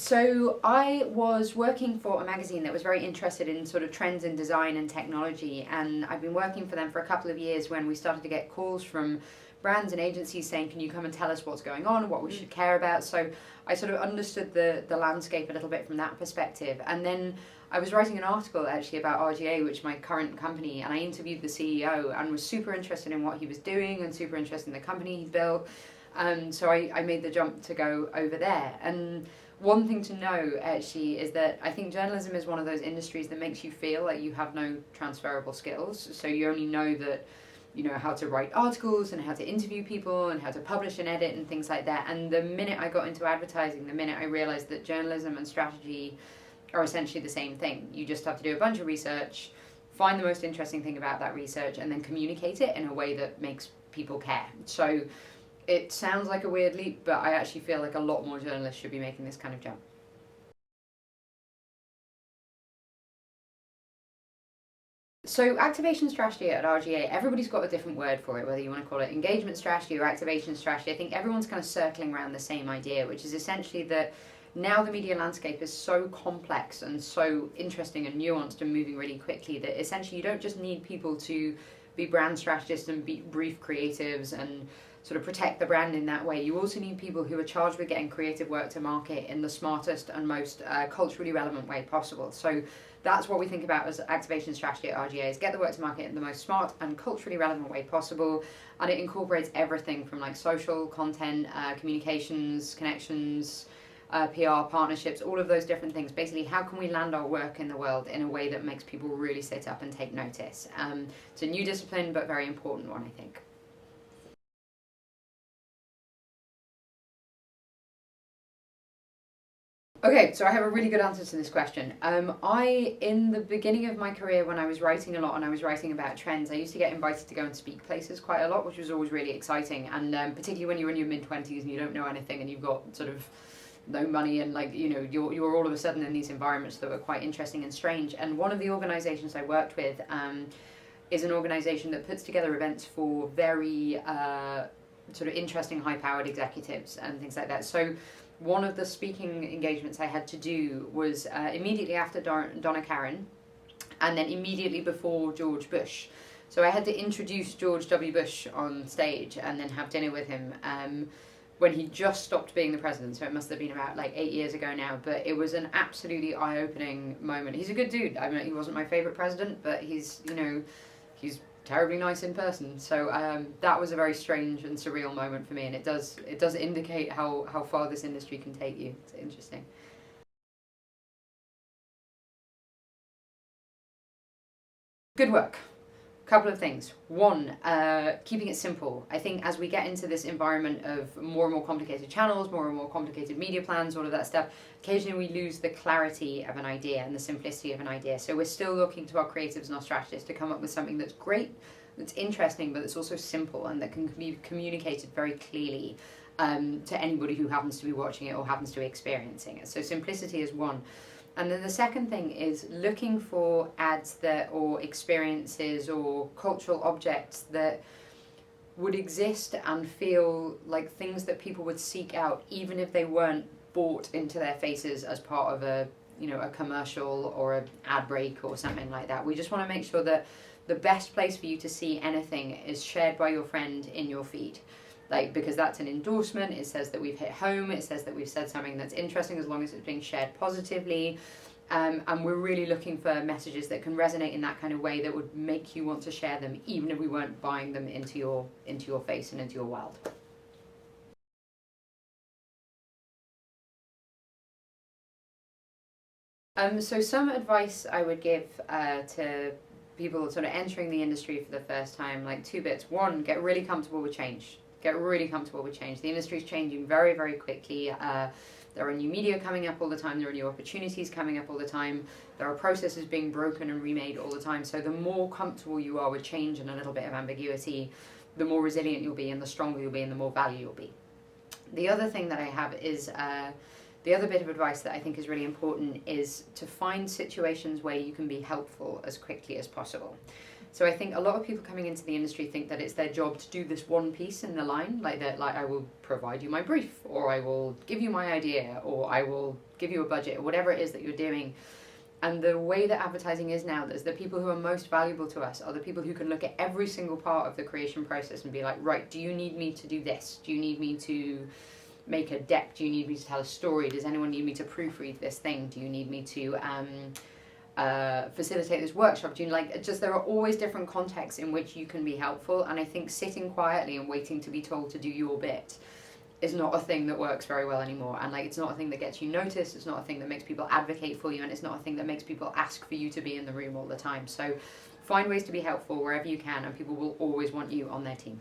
So I was working for a magazine that was very interested in sort of trends in design and technology, and I've been working for them for a couple of years when we started to get calls from brands and agencies saying, can you come and tell us what's going on, what we should care about? So I sort of understood the landscape a little bit from that perspective. And then I was writing an article actually about RGA, which is my current company, and I interviewed the CEO and was super interested in what he was doing and super interested in the company he built. So I made the jump to go over there. And one thing to know actually is that I think journalism is one of those industries that makes you feel like you have no transferable skills. So you only know that, you know, how to write articles and how to interview people and how to publish and edit and things like that. And the minute I got into advertising, the minute I realized that journalism and strategy are essentially the same thing. You just have to do a bunch of research, find the most interesting thing about that research, and then communicate it in a way that makes people care. So it sounds like a weird leap, but I actually feel like a lot more journalists should be making this kind of jump. So activation strategy at RGA, everybody's got a different word for it, whether you want to call it engagement strategy or activation strategy. I think everyone's kind of circling around the same idea, which is essentially that now the media landscape is so complex and so interesting and nuanced and moving really quickly that essentially you don't just need people to be brand strategists and be brief creatives and sort of protect the brand in that way. You also need people who are charged with getting creative work to market in the smartest and most culturally relevant way possible. So that's what we think about as activation strategy at RGA, is get the work to market in the most smart and culturally relevant way possible. And it incorporates everything from like social content, communications, connections, PR, partnerships, all of those different things. Basically, how can we land our work in the world in a way that makes people really sit up and take notice? It's a new discipline, but very important one, I think. Okay, so I have a really good answer to this question. In the beginning of my career, when I was writing a lot and I was writing about trends, I used to get invited to go and speak places quite a lot, which was always really exciting. And particularly when you're in your mid-20s and you don't know anything and you've got sort of no money and like, you know, you're all of a sudden in these environments that were quite interesting and strange. And one of the organizations I worked with is an organization that puts together events for very sort of interesting, high-powered executives and things like that. So one of the speaking engagements I had to do was immediately after Donna Karan and then immediately before George Bush. So I had to introduce George W. Bush on stage and then have dinner with him when he just stopped being the president. So it must have been about like 8 years ago now, but it was an absolutely eye-opening moment. He's a good dude. I mean, he wasn't my favorite president, but he's, you know, he's terribly nice in person. So that was a very strange and surreal moment for me, and it does indicate how far this industry can take you. It's interesting. Good work. Couple of things. One, keeping it simple. I think as we get into this environment of more and more complicated channels, more and more complicated media plans, all of that stuff, occasionally we lose the clarity of an idea and the simplicity of an idea. So we're still looking to our creatives and our strategists to come up with something that's great, that's interesting, but that's also simple and that can be communicated very clearly to anybody who happens to be watching it or happens to be experiencing it. So simplicity is one. And then the second thing is looking for ads that, or experiences or cultural objects that would exist and feel like things that people would seek out even if they weren't bought into their faces as part of a, you know, a commercial or an ad break or something like that. We just want to make sure that the best place for you to see anything is shared by your friend in your feed. Like, because that's an endorsement, it says that we've hit home, it says that we've said something that's interesting as long as it's being shared positively. And we're really looking for messages that can resonate in that kind of way that would make you want to share them, even if we weren't buying them into your face and into your world. So some advice I would give to people sort of entering the industry for the first time, like two bits. One, get really comfortable with change. Get really comfortable with change. The industry is changing very, very quickly. There are new media coming up all the time. There are new opportunities coming up all the time. There are processes being broken and remade all the time. So the more comfortable you are with change and a little bit of ambiguity, the more resilient you'll be and the stronger you'll be and the more value you'll be. The other thing that I have is The other bit of advice that I think is really important is to find situations where you can be helpful as quickly as possible. So I think a lot of people coming into the industry think that it's their job to do this one piece in the line, like I will provide you my brief, or I will give you my idea, or I will give you a budget, or whatever it is that you're doing. And the way that advertising is now, is the people who are most valuable to us are the people who can look at every single part of the creation process and be like, right, do you need me to do this? Do you need me to make a deck? Do you need me to tell a story? Does anyone need me to proofread this thing? Do you need me to facilitate this workshop? Do you there are always different contexts in which you can be helpful, and I think sitting quietly and waiting to be told to do your bit is not a thing that works very well anymore, and it's not a thing that gets you noticed, it's not a thing that makes people advocate for you, and it's not a thing that makes people ask for you to be in the room all the time. So find ways to be helpful wherever you can, and people will always want you on their team.